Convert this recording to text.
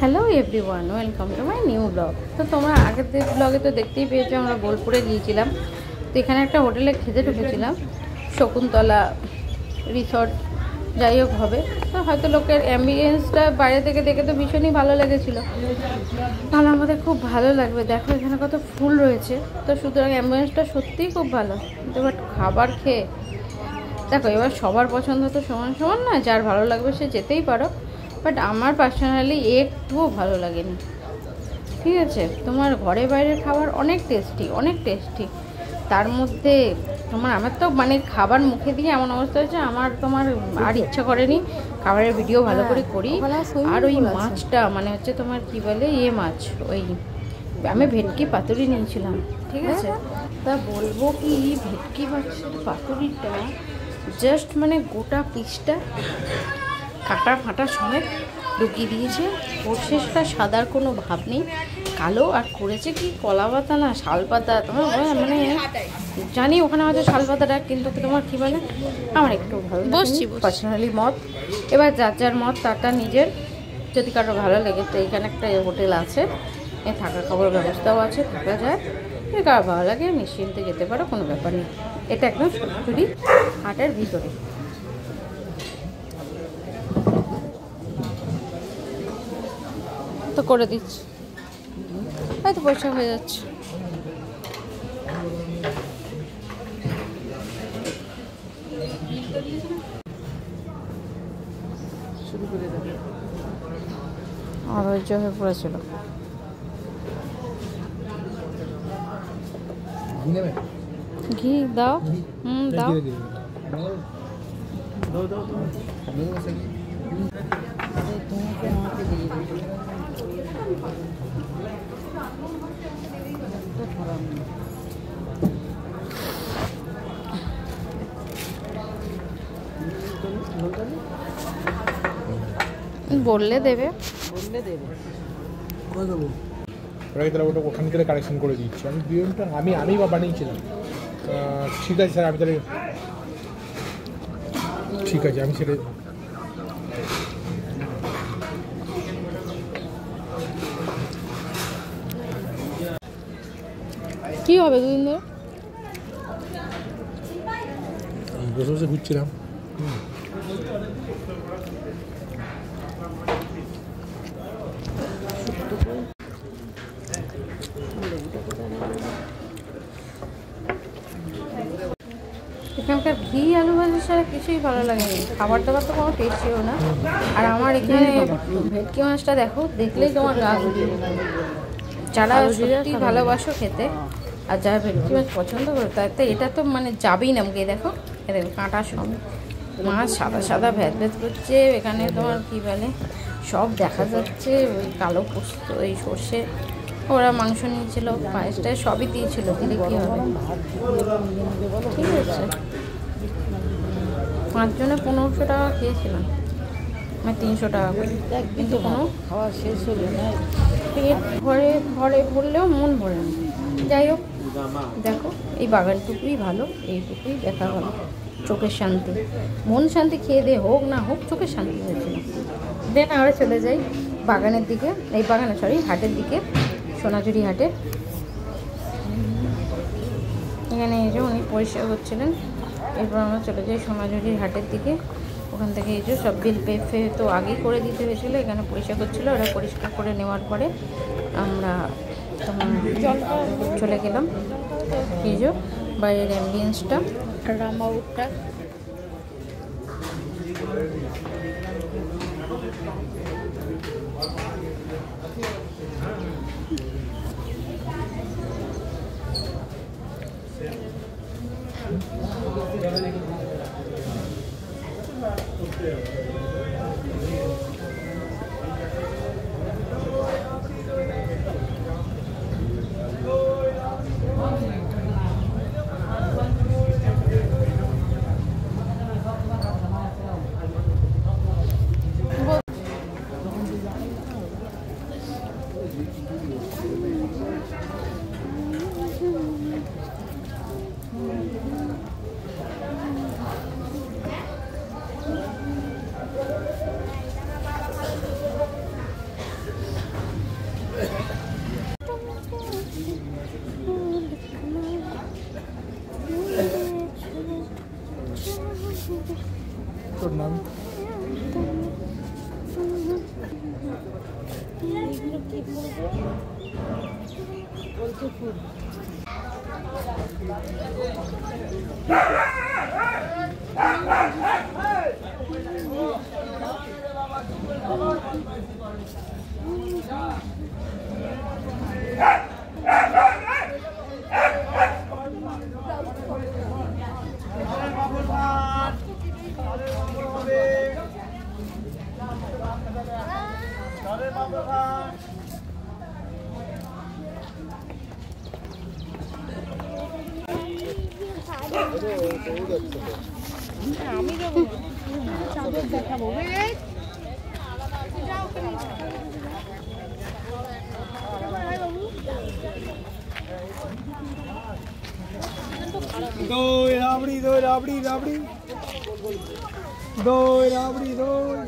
Hello everyone, welcome to my new blog. তো তোমরা আগের ব্লগে তো দেখতেই পেয়েছো আমরা বোলপুরে গিয়েছিলাম। তো এখানে একটা হোটেলে খেতে ঢুকেছিলাম, শকুন্তলা রিসর্ট যাই হোক হবে। তো হয়তো লোকের অ্যাম্বিয়েন্সটা বাইরে থেকে দেখে তো ভীষণই ভালো লেগেছিলো, তাহলে আমাদের খুব ভালো লাগবে। দেখো এখানে কত ফুল রয়েছে, তো সুতরাং অ্যাম্বিয়েন্সটা সত্যিই খুব ভালো। কিন্তু বাট খাবার খেয়ে দেখো, এবার সবার পছন্দ তো সমান সমান না, যার ভালো লাগবে সে যেতেই পারো, বাট আমার পার্সোনালি একটুও ভালো লাগেনি। ঠিক আছে, তোমার ঘরে বাইরের খাবার অনেক টেস্টি, তার মধ্যে আমার তো মানে খাবার মুখে দিয়ে এমন অবস্থা হয়েছে আমার আর ইচ্ছা করেনি খাবারের ভিডিও ভালো করে করি। আর ওই মাছটা মানে হচ্ছে তোমার কি বলে মাছ, ওই আমি ভেটকি পাতুরি নিয়েছিলাম। ঠিক আছে, তা বলবো কি ভেটকি মাছের পাতুরিটা জাস্ট মানে গোটা পিসটা কাটা ফাটা সমেত ঢুকিয়ে দিয়েছে। সর্ষেটা সাদার কোনো ভাব নেই, কালো। আর করেছে কি কলা পাতা না শাল পাতা, তোমার মানে জানি ওখানে হয়তো শাল পাতাটা, কিন্তু তোমার কী বলে আমার একটু ভালো বসছি পার্সোনালি মত। এবার যার যার মত তারটা নিজের, যদি কারো ভালো লেগে। তো এইখানে একটা হোটেল আছে, থাকা খাবার ব্যবস্থাও আছে, থাকা যায়। কারো ভালো লাগে নিশ্চিন্তে যেতে পারো, কোনো ব্যাপার নেই। এটা একদম সোনাঝুরি হাটের ভিতরে। তো করে দিচ্ছি, হয়তো পয়সা হয়ে যাচ্ছে। অধৈর্য হয়ে পড়েছিল। ঘি দাও, দাও। বললে দেবে, ওটা ওখান থেকে কালেকশন করে দিচ্ছি। আমি বিরিয়ানিটা আমি বানিয়েছিলাম। ঠিক আছে স্যার, আমি তাহলে ঠিক আছে, আমি সেটা কি হবে দুদিন ধরে বসে বসে ঘুরছিলাম। এখানকার ঘি আলু ভাজা ছাড়া কিছুই ভালো লাগেনি, খাবার দাবার তো কোনো টেস্টিও না। আর আমার এখানে ভেটকি মাছটা দেখো, দেখলেই তোমার গা গুলিয়ে যাবে। যারা সত্যি ভালোবাসো খেতে আর যারা ভেটকি মাছ পছন্দ করে, তাতে এটা তো মানে যাবেই না মুখে। দেখো দেখো কাঁটার সঙ্গে মাছ সাদা সাদা ভ্যাদ ভ্যাদ করছে। এখানে তোমার কী বলে সব দেখা যাচ্ছে, ওই কালো পোস্ত, ওই সর্ষে, ওরা মাংস নিয়েছিল, পায়েসটা সবই দিয়েছিল, দিলে কী হবে। ঠিক আছে, 5 জনে 1500 টাকা খেয়েছিলাম, মানে 300 টাকা করে, কিন্তু কোনো খাওয়া শেষ হলো না। পেট ভরলেও মন ভরে না। যাই হোক, দেখো এই বাগানটুকুই ভালো, এইটুকুই দেখা ভালো, চোখের শান্তি, মন শান্তি। খেয়ে দিয়ে হোক না হোক চোখের শান্তি হয়েছিল। দেন আমরা চলে যাই বাগানের দিকে, এই বাগানে হাটের দিকে, সোনাঝুরি হাটে। এখানে এই যে উনি পরিষ্কার করছিলেন। এরপর আমরা চলে যাই সোনাঝুরির হাটের দিকে। ওখান থেকে এই যে সব বিল পে তো আগেই করে দিতে হয়েছিলো, এখানে পরিষ্কার করছিলো। ওরা পরিষ্কার করে নেওয়ার পরে আমরা চলে গেলাম। এই যে বাইরের অ্যাম্বিয়েন্সটা, রামাউটটা আমি যাবো চাঁদের দেখাবো দই রাবড়ি দই রাবড়ি রাবড়ি দই রাবড়ি দই